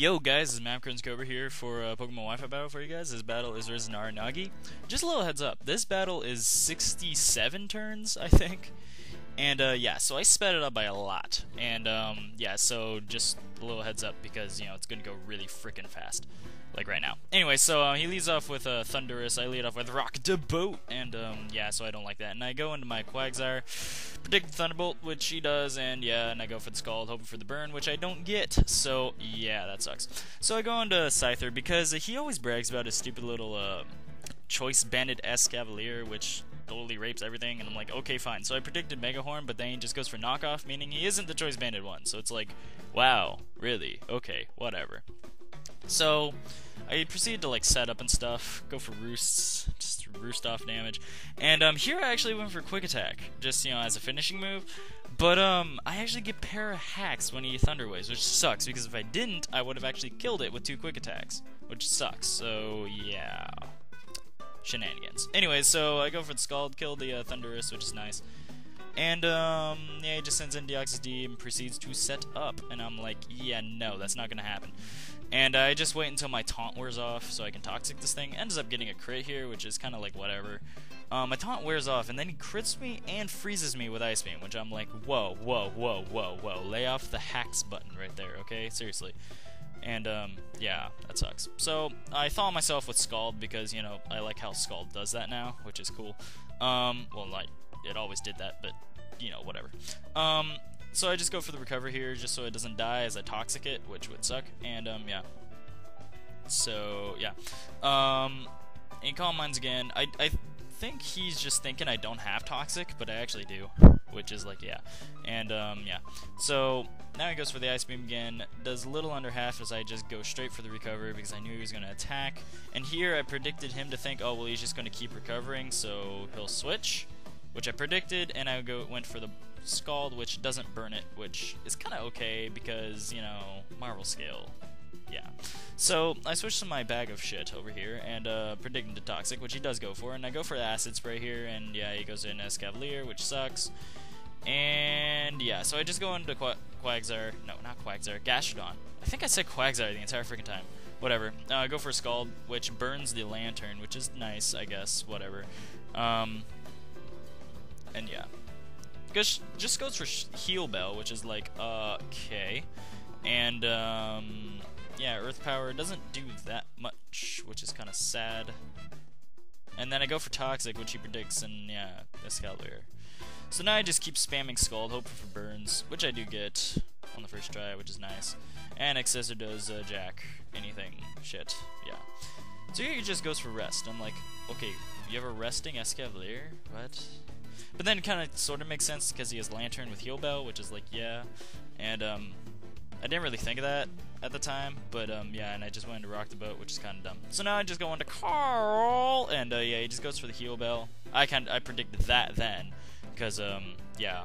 Yo guys, this is MapCRim's Cobra here for Pokemon Wi-Fi battle for you guys. This battle is versus NARANagi. Just a little heads up, this battle is 67 turns, I think. And yeah, so I sped it up by a lot. And yeah, so just a little heads up because, you know, it's gonna go really freaking fast. Like right now. Anyway, so he leads off with Thunderous, I lead off with Rock the Boat, and yeah, so I don't like that. And I go into my Quagsire, predict Thunderbolt, which he does, and yeah, and I go for the Scald, hoping for the burn, which I don't get, so yeah, that sucks. So I go into Scyther, because he always brags about his stupid little Choice Banded Escavalier, which totally rapes everything, and I'm like, okay, fine. So I predicted Megahorn, but then he just goes for Knockoff, meaning he isn't the Choice Banded one, so it's like, wow, really? Okay, whatever. So I proceeded to like set up and stuff, go for roosts, just roost off damage, and here I actually went for Quick Attack, just, you know, as a finishing move. But I actually get Para Hacks when he Thunder Waves, which sucks because if I didn't, I would have actually killed it with 2 Quick Attacks, which sucks. So yeah, shenanigans. Anyways, so I go for the Scald, kill the Thunderous, which is nice. And, yeah, he just sends in Deoxys D and proceeds to set up. And I'm like, yeah, no, that's not gonna happen. And I just wait until my taunt wears off so I can Toxic this thing. Ends up getting a crit here, which is kind of like whatever. My taunt wears off, and then he crits me and freezes me with Ice Beam, which I'm like, whoa, whoa, whoa, whoa, whoa. Lay off the hacks button right there, okay? Seriously. And, yeah, that sucks. So, I thaw myself with Scald because, you know, I like how Scald does that now, which is cool. Well, like, it always did that, but, you know, whatever. So I just go for the recover here, just so it doesn't die as I Toxic it, which would suck, and, yeah. So, yeah. In Calm Minds again, I think he's just thinking I don't have Toxic, but I actually do, which is like, yeah. And, yeah. So, now he goes for the Ice Beam again, does a little under half as I just go straight for the recover because I knew he was going to attack. And here I predicted him to think, oh, well, he's just going to keep recovering, so he'll switch, which I predicted, and I went for the Scald, which doesn't burn it, which is kind of okay because, you know, Marvel scale. Yeah. So I switched to my bag of shit over here and predict him to Toxic, which he does go for, and I go for the Acid Spray here, and yeah, he goes in as Cavalier, which sucks. And yeah, so I just go into Quagsire. No, not Quagsire. Gastrodon. I think I said Quagsire the entire freaking time. Whatever. I go for a Scald, which burns the Lantern, which is nice, I guess. Whatever. And yeah. Just goes for Heal Bell, which is like, okay. And, yeah, Earth Power doesn't do that much, which is kind of sad. And then I go for Toxic, which he predicts, and yeah, Escalier. So now I just keep spamming Scald, hoping for burns, which I do get on the first try, which is nice. And Accessor does Jack, anything, shit, yeah. So here he just goes for Rest. I'm like, okay, you have a resting Escavalier? What? But then it kind of sort of makes sense because he has Lantern with Heal Bell, which is like, yeah. And I didn't really think of that at the time, but yeah, and I just went into Rock the Boat, which is kind of dumb. So now I just go into Carl, and yeah, he just goes for the Heal Bell. I predicted that then, because yeah,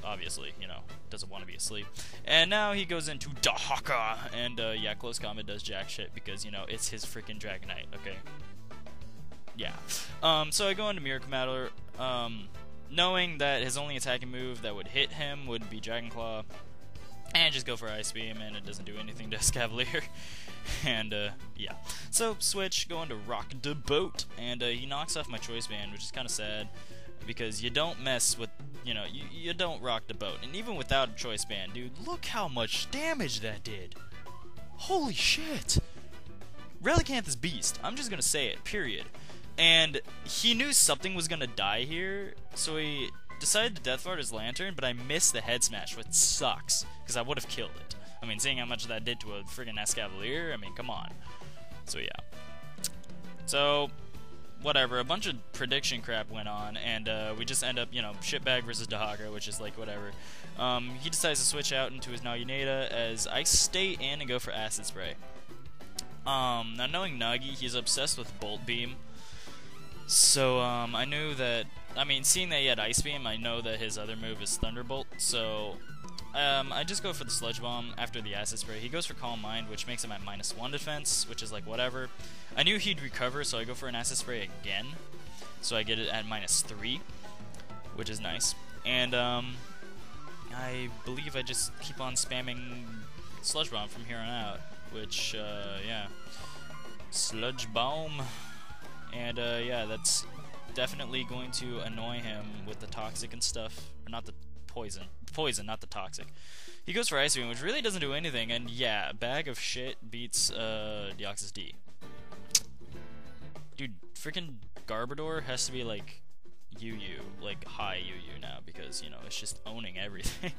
obviously, you know, doesn't want to be asleep. And now he goes into Dahaka, and yeah, Close Combat does jack shit because, you know, it's his freaking Dragonite, okay? Yeah. So I go into Miracle Matter, knowing that his only attacking move that would hit him would be Dragon Claw, and just go for Ice Beam, and it doesn't do anything to Escavalier. And, yeah. So, switch, go into Rock the Boat, and he knocks off my Choice Band, which is kind of sad, because you don't mess with, you know, you don't Rock the Boat. And even without a Choice Band, dude, look how much damage that did. Holy shit. Relicanth is beast. I'm just gonna say it, period. And he knew something was gonna die here, so he decided to Death Fart his Lantern, but I missed the Head Smash, which sucks, because I would have killed it. I mean, seeing how much that did to a friggin' Escavalier, I mean, come on. So yeah. So, whatever, a bunch of prediction crap went on, and we just end up, you know, Shitbag versus Dahaka, which is like, whatever. He decides to switch out into his Naginata, as I stay in and go for Acid Spray. Now knowing Nagi, he's obsessed with Bolt Beam. So, I knew that, I mean, seeing that he had Ice Beam, I know that his other move is Thunderbolt, so, I just go for the Sludge Bomb after the Acid Spray. He goes for Calm Mind, which makes him at -1 defense, which is like, whatever. I knew he'd recover, so I go for an Acid Spray again, so I get it at -3, which is nice. And, I believe I just keep on spamming Sludge Bomb from here on out. which, yeah, sludge bomb, and, yeah, that's definitely going to annoy him with the toxic and stuff, or not the poison, not the toxic. He goes for Ice Beam, which really doesn't do anything, and yeah, Bag of Shit beats, Deoxys D. Dude, freaking Garbodor has to be, like, UU, like, high UU now, because, you know, it's just owning everything.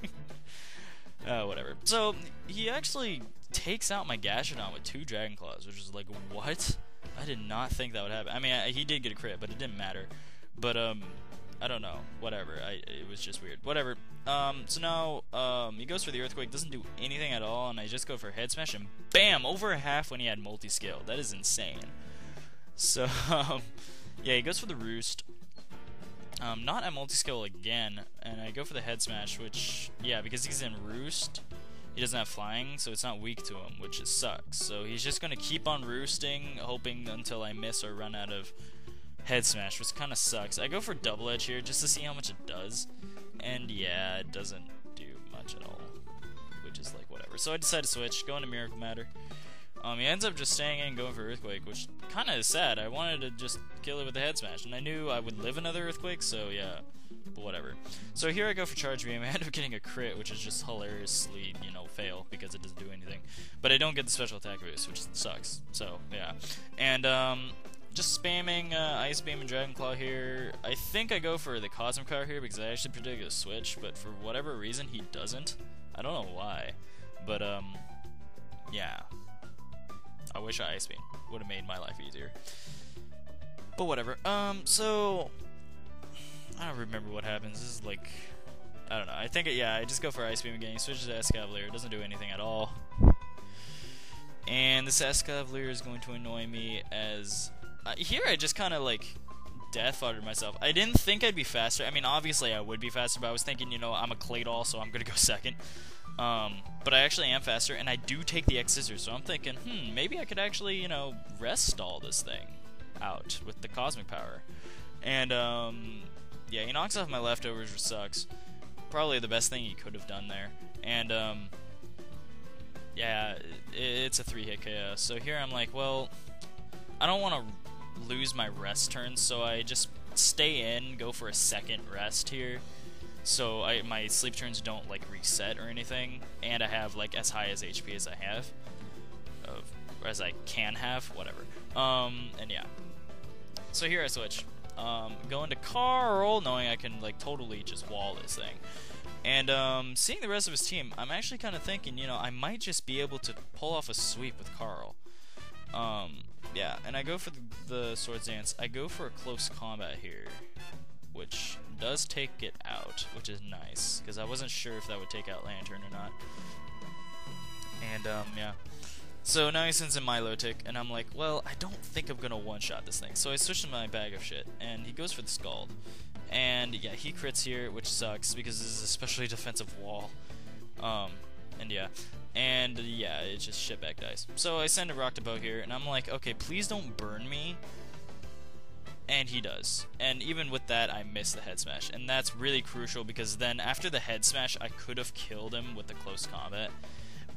Whatever. So, he actually takes out my Gastrodon with 2 Dragon Claws, which is like, what? I did not think that would happen. I mean, he did get a crit, but it didn't matter. But, I don't know. Whatever. It was just weird. Whatever. So now, he goes for the Earthquake, doesn't do anything at all, and I just go for Head Smash, and BAM! Over half when he had multi-scale. That is insane. So, yeah, he goes for the Roost. Not at multi-scale again, and I go for the Head Smash, which, yeah, because he's in Roost, he doesn't have Flying, so it's not weak to him, which is sucks. So he's just gonna keep on roosting, hoping until I miss or run out of Head Smash, which kind of sucks. I go for Double Edge here just to see how much it does, and yeah, it doesn't do much at all, which is like whatever. So I decide to switch, go into Miracle Matter. He ends up just staying in and going for Earthquake, which kind of is sad. I wanted to just kill it with the Head Smash, and I knew I would live another Earthquake, so yeah, but whatever. So here I go for Charge Beam. I end up getting a crit, which is just hilariously, you know, fail, because it doesn't do anything. But I don't get the special attack boost, which sucks, so yeah. And, just spamming Ice Beam and Dragon Claw here. I think I go for the Cosmic Power here, because I actually predicted a switch, but for whatever reason, he doesn't. I don't know why, but, yeah. I wish Ice Beam would have made my life easier. But whatever. So I don't remember what happens. This is like, I don't know. I think, yeah, I just go for Ice Beam again. He switches to Escavalier. It doesn't do anything at all. And this Escavalier is going to annoy me as... here I just kind of, like, death foddered myself. I didn't think I'd be faster. I mean, obviously I would be faster, but I was thinking, you know, I'm a Claydol, so I'm going to go second. But I actually am faster, and I do take the X Scissors, so I'm thinking, maybe I could actually, you know, rest stall this thing out with the Cosmic Power. And, yeah, he knocks off my leftovers, which sucks. Probably the best thing he could have done there. And, yeah, it's a 3-hit KO. So here I'm like, well, I don't want to lose my rest turns, so I just stay in, go for a second rest here. So my sleep turns don't like reset or anything, and I have like as high as HP as I have, or as I can have, whatever. And yeah. So here I switch. Go into Carl, knowing I can like totally just wall this thing. And seeing the rest of his team, I'm actually kind of thinking, you know, I might just be able to pull off a sweep with Carl. Yeah, and I go for the Swords Dance. I go for a close combat here, which does take it out, which is nice, because I wasn't sure if that would take out Lantern or not. And, yeah. So now he sends in Milotic, and I'm like, well, I don't think I'm going to one-shot this thing. So I switch to my Bag of Shit, and he goes for the Scald. And, yeah, he crits here, which sucks, because this is a especially defensive wall. And, yeah. And, yeah, it's just shitback dice. So I send a Rock to Bow here, and I'm like, okay, please don't burn me. And he does. And even with that, I miss the Head Smash. And that's really crucial, because then after the Head Smash, I could have killed him with the close combat.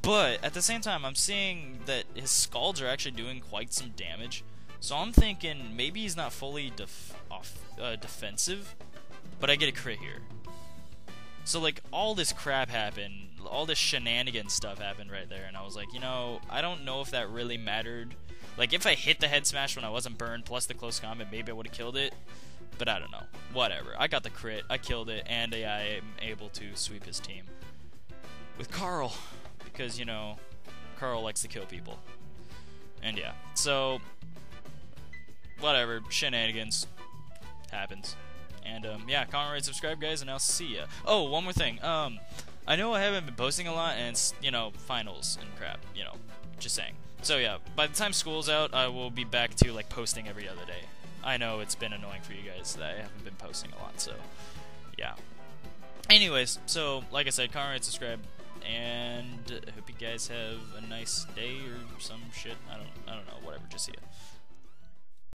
But at the same time, I'm seeing that his Scalds are actually doing quite some damage. So I'm thinking maybe he's not fully defensive, but I get a crit here. So like all this crap happened, all this shenanigans stuff happened right there, and I was like, you know, I don't know if that really mattered. Like, if I hit the Head Smash when I wasn't burned, plus the close combat, maybe I would have killed it. But I don't know. Whatever. I got the crit, I killed it, and yeah, I am able to sweep his team. With Carl. Because, you know, Carl likes to kill people. And yeah. So, whatever. Shenanigans. Happens. And, yeah, comment, rate, subscribe, guys, and I'll see ya. Oh, one more thing. I know I haven't been posting a lot, and it's, you know, finals and crap. You know, just saying. So yeah, by the time school's out, I will be back to like posting every other day. I know it's been annoying for you guys that I haven't been posting a lot, so yeah. Anyways, so like I said, comment, rate, subscribe, and I hope you guys have a nice day or some shit. I don't know, whatever, just see ya.